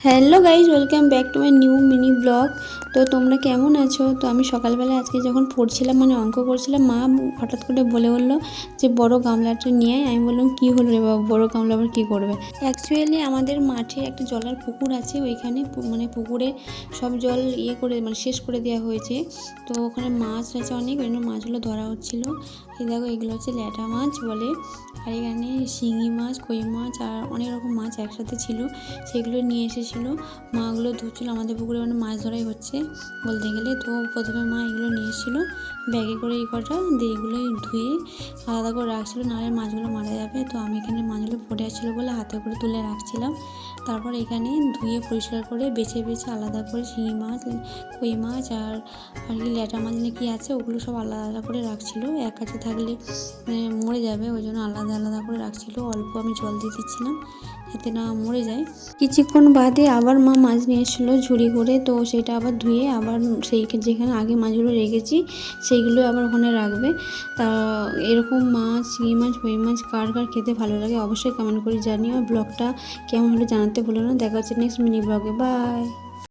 Hello guys, welcome back to my new mini blog. তো তোমরা কেমন আছো? তো আমি সকালবেলা আজকে যখন পড়ছিলাম, অঙ্ক করছিলাম, মা হঠাৎ করে বলে বললো যে বড় গামলাটা নিয়ে আয়। আমি বললাম কী হলো রে বাবা, বড় গামলা আবার কী করবে? অ্যাকচুয়ালি আমাদের মাঠে একটা জলের পুকুর আছে, ওইখানে পুকুরে সব জল করে শেষ করে দেওয়া হয়েছে। তো ওখানে মাছ আছে অনেক, ওই জন্য মাছগুলো ধরা হচ্ছিলো। এই দেখো, এগুলো হচ্ছে ল্যাটা মাছ বলে। আর এখানে শিঙি মাছ, কই মাছ আর অনেক রকম মাছ একসাথে ছিল, সেগুলো নিয়ে এসেছিলো। মাগুলো ধুচ্ছিলো, আমাদের পুকুরে মাছ ধরাই হচ্ছে বলতে গেলে। তো প্রথমে মা এগুলো নিয়ে এসেছিলো ব্যাগে করে, এই কটা দিয়ে এগুলোই ধুয়ে আলাদা করে রাখছিলো, নাহলে মাছগুলো মারা যাবে। তো আমি এখানে মাছগুলো পড়ে আসছিলো বলে হাতে করে তুলে রাখছিলাম। তারপর এখানে ধুয়ে পরিষ্কার করে বেছে বেছে আলাদা করে শিঙি মাছ, কই মাছ আর কি ল্যাটা মাছ কী আছে ওগুলো সব আলাদা আলাদা করে রাখছিলো। এক কাছে থাকলে মরে যাবে, ওই জন্য আলাদা আলাদা করে রাখছিলো। অল্প আমি জল দিয়ে দিচ্ছিলাম যাতে না মরে যায়। কিছুক্ষণ বাদে আবার মা মাছ নিয়ে এসেছিলো ঝুড়ি করে, তো সেটা আবার ধুয়ে আবার সেই যেখানে আগে মাছগুলো রেখেছি সেইগুলো আবার ওখানে রাখবে। তা এরকম মাছ, শিঙি মাছ, কই মাছ কার কার খেতে ভালো লাগে অবশ্যই কমেন্ট করে জানিও। ব্লগটা কেমন হলো জানাতে ভুলো না। দেখা হচ্ছে নেক্সট মিনি ব্লগে। বাই।